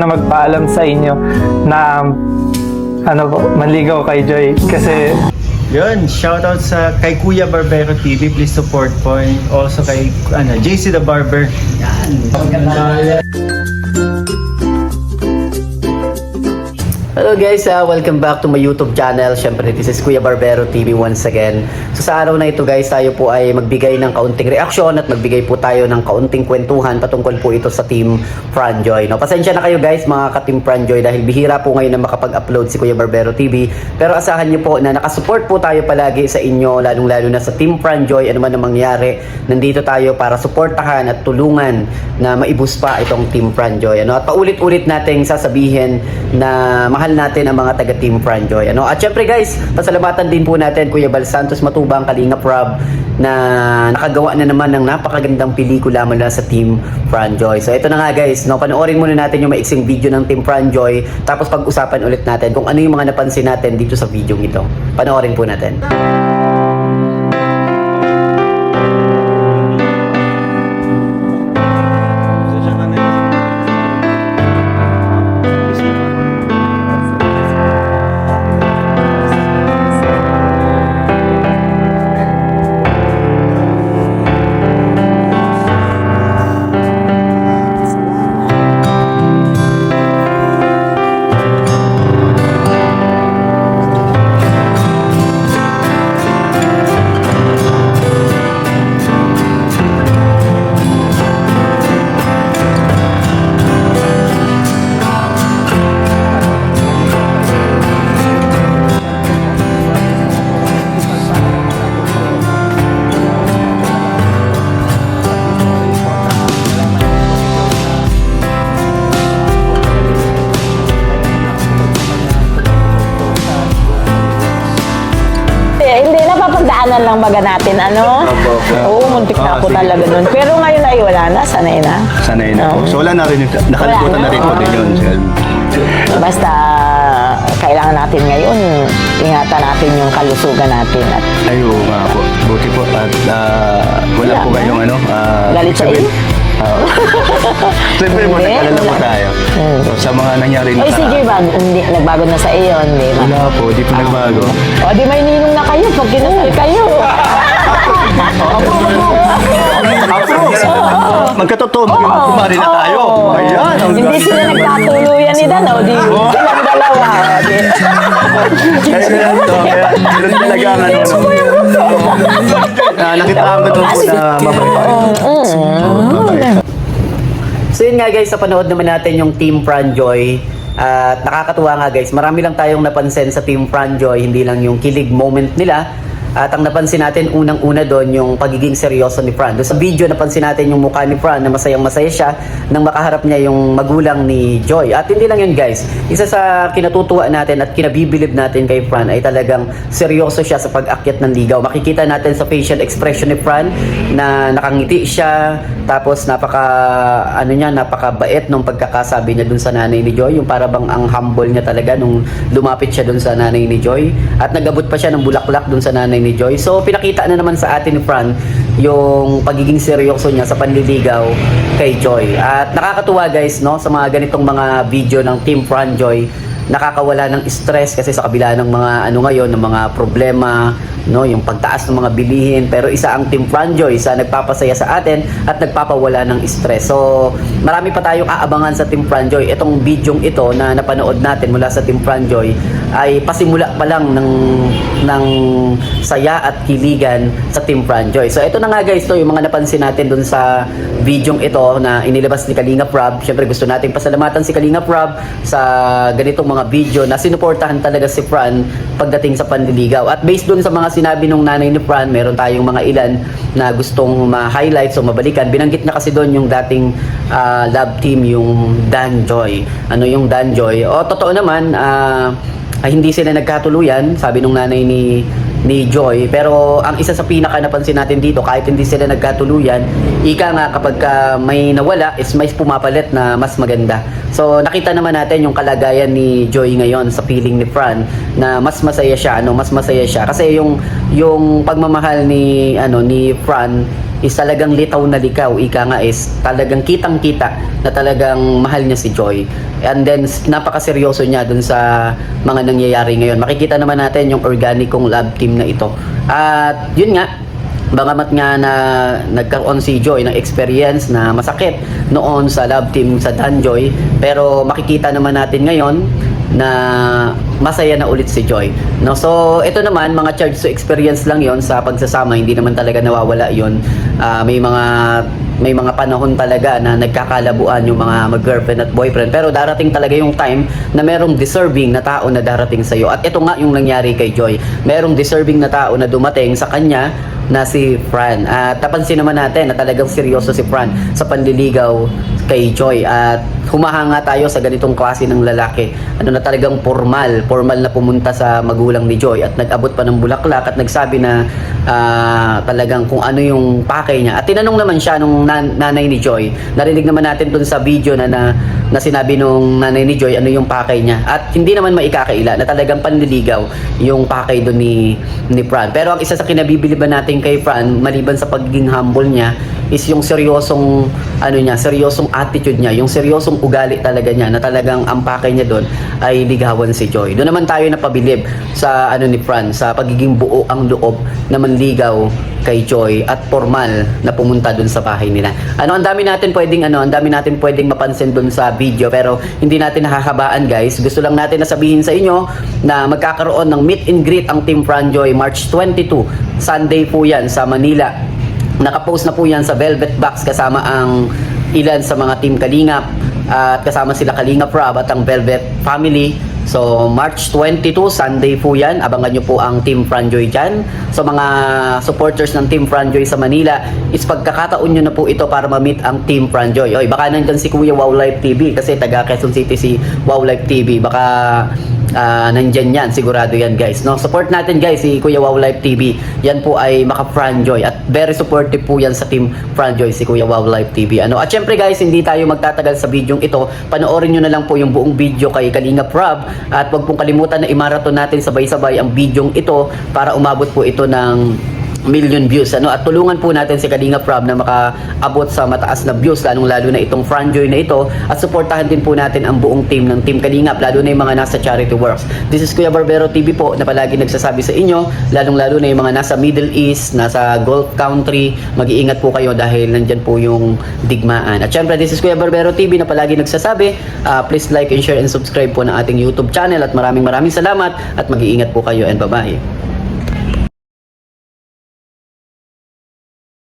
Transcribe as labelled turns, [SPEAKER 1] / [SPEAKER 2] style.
[SPEAKER 1] na magpaalam sa inyo na manligaw kay Joy kasi
[SPEAKER 2] Yun, shoutout sa kay Kuya Barbero TV, please support po. And also kay JC the Barber.
[SPEAKER 3] Hello guys, welcome back to my YouTube channel. Syempre, this is Kuya Barbero TV once again. So sa araw na ito guys, tayo po ay magbigay ng kaunting reaksyon at magbigay po tayo ng kaunting kwentuhan patungkol po ito sa Team Franjoy. No, pasensya na kayo guys mga ka-Team Franjoy dahil bihira po ngayon na makapag-upload si Kuya Barbero TV. Pero asahan niyo po na nakasupport po tayo palagi sa inyo, lalong-lalo na sa Team Franjoy. Ano man ang mangyari, nandito tayo para suportahan at tulungan na maibus pa itong Team Franjoy. At paulit-ulit nating sasabihin na mahal natin ang mga taga Team Franjoy. At syempre guys, pasalamatan din po natin Kuya Bal Santos Matubang, Kalingap Rob na nakagawa na naman ng napakagandang pelikula mula sa Team Franjoy. So ito na nga guys, panoorin muna natin yung maiksing video ng Team Franjoy tapos pag-usapan ulit natin kung ano yung mga napansin natin dito sa video ito. Panoorin po natin.
[SPEAKER 4] Hindi, napapagdaanan lang baga natin, Oo, muntik na ako talaga nun. Pero ngayon ay wala na, sanay na.
[SPEAKER 5] Sanay na po. So wala na rin, nakalimutan na rin po din yun.
[SPEAKER 4] Basta, kailangan natin ngayon, ingatan natin yung kalusugan natin. At
[SPEAKER 5] Ayo nga po. Buti po. At wala po kayong
[SPEAKER 4] galit sa iyo?
[SPEAKER 5] Siyempre po, nag-alala po tayo. So, sa mga nangyari
[SPEAKER 4] Oy, sige ba, hindi, nagbago na sa iyo, hindi ba?
[SPEAKER 5] Wala po, di po nagbago.
[SPEAKER 4] O, di may ninong na kayo pag kinasal kayo.
[SPEAKER 5] Magkatotoo, kumari na tayo. Ayan.
[SPEAKER 4] Hindi sila nagkatuluyan ni Dan, o di silang dalawa.
[SPEAKER 5] Kaya ganyan to. Ganun talaga ang nakita ko ito po na mabalik.
[SPEAKER 3] So yun nga guys, sa panood naman natin yung Team Franjoy. At nakakatuwa nga guys, marami lang tayong napansin sa Team Franjoy, hindi lang yung kilig moment nila. At ang napansin natin unang-una doon yung pagiging seryoso ni Fran. Doon sa video napansin natin yung mukha ni Fran na masayang-masaya siya nang makaharap niya yung magulang ni Joy. At hindi lang yun guys, isa sa kinatutuwa natin at kinabibilib natin kay Fran ay talagang seryoso siya sa pag-akyat ng ligaw. Makikita natin sa facial expression ni Fran na nakangiti siya, tapos napakabait nung pagkakasabi niya dun sa nanay ni Joy, yung para bang ang humble niya talaga nung lumapit siya dun sa nanay ni Joy. At nagabot pa siya ng bulaklak dun sa nanay ni Joy. So pinakita na naman sa atin ni Fran yung pagiging seryoso niya sa panliligaw kay Joy. At nakakatuwa guys, sa mga ganitong mga video ng Team Franjoy, nakakawala ng stress kasi sa kabila ng mga ngayon, ng mga problema, yung pagtaas ng mga bilihin, pero isa ang Team Franjoy, isa nagpapasaya sa atin at nagpapawala ng stress. So marami pa tayong aabangan sa Team Franjoy. Itong video ito na napanood natin mula sa Team Franjoy ay pasimula pa lang ng saya at kiligan sa Team Franjoy. So ito na nga guys, yung mga napansin natin dun sa video ito na inilabas ni Kalingap Rob. Syempre gusto nating pasalamatan si Kalingap Rob sa ganitong mga video na sinuportahan talaga si Fran pagdating sa panliligaw. At based dun sa mga sinabi nung nanay ni Fran, meron tayong mga ilan na gustong ma-highlight o mabalikan. Binanggit na kasi doon yung dating love team, yung Dan Joy. Yung Dan Joy? Totoo naman, hindi sila nagkatuluyan, sabi nung nanay ni Joy. Pero ang isa sa pinaka napansin natin dito, kahit hindi sila nagkatuluyan, ika nga kapag may nawala is may pumapalit na mas maganda. So nakita naman natin yung kalagayan ni Joy ngayon sa feeling ni Fran na mas masaya siya, mas masaya siya kasi yung pagmamahal ni Fran is talagang litaw na likaw, ika nga is talagang kitang-kita na talagang mahal niya si Joy. And then napakaseryoso niya dun sa mga nangyayari ngayon. Makikita naman natin yung organikong love team na ito. At yun nga, bagamat nga na nagkaroon si Joy ng experience na masakit noon sa love team sa Danjoy, pero makikita naman natin ngayon na masaya na ulit si Joy. No, so ito naman mga charge to experience lang 'yon sa pagsasama, hindi naman talaga nawawala 'yon. May mga panahon talaga na nagkakalabuan yung mga mag-girlfriend at boyfriend, pero darating talaga yung time na merong deserving na tao na darating sa iyo. At ito nga yung nangyari kay Joy. Merong deserving na tao na dumating sa kanya na si Fran. At napansin naman natin na talagang seryoso si Fran sa panliligaw kay Joy. At humahanga tayo sa ganitong klase ng lalaki. Ano na talagang formal na pumunta sa magulang ni Joy at nag-abot pa ng bulaklak at nagsabi na talagang kung ano yung pakay niya. At tinanong naman siya nung nanay ni Joy. Narinig naman natin dun sa video na sinabi nung nanay ni Joy ano yung pakay niya. At hindi naman maikakaila na talagang panliligaw yung pakay dun ni Fran. Pero ang isa sa kinabibiliban natin kay Fran, maliban sa pagiging humble niya, is yung seryosong seryosong attitude niya, yung seryosong ugali talaga niya, na talagang ang pakay niya doon ay ligawan si Joy. Doon naman tayo napabilib sa ni Fran, sa pagiging buo ang loob na manligaw kay Joy at formal na pumunta doon sa bahay nila. Ang dami natin pwedeng mapansin doon sa video, pero hindi natin hahabaan guys. Gusto lang natin na sabihin sa inyo na magkakaroon ng meet and greet ang Team Fran Joy March 22, Sunday po yan sa Manila. Nakapost na po yan sa Velvet Box kasama ang ilan sa mga Team Kalingap at kasama sila Kalingap Rob at ang Velvet Family. So March 22, Sunday po yan. Abangan nyo po ang Team Fran Joy dyan. So mga supporters ng Team Fran Joy sa Manila, is pagkakataon nyo na po ito para ma-meet ang Team Fran Joy. Oy, baka nandyan si Kuya Wow Life TV kasi taga Quezon City si Wow Life TV. Baka nandyan yan, sigurado yan guys, no? Support natin guys si Kuya Wow Life TV. Yan po ay maka Fran Joy at very supportive po yan sa Team Fran Joy si Kuya Wow Life TV. At syempre guys, hindi tayo magtatagal sa video ito. Panoorin nyo na lang po yung buong video kay Kalingap Rob at wag pong kalimutan na i-marathon natin sabay-sabay ang video ito para umabot po ito ng million views, at tulungan po natin si Kalingap Rob na makaabot sa mataas na views, lalong-lalo na itong Fran Joy na ito, at suportahan din po natin ang buong team ng Team Kalingap, lalo na yung mga nasa charity works. This is Kuya Barbero TV po na palagi nagsasabi sa inyo, lalong-lalo na yung mga nasa Middle East, nasa Gulf country, mag-iingat po kayo dahil nandyan po yung digmaan. At syempre, this is Kuya Barbero TV na palagi nagsasabi, please like and share and subscribe po ng ating YouTube channel, at maraming salamat at mag-iingat po kayo, and bye-bye.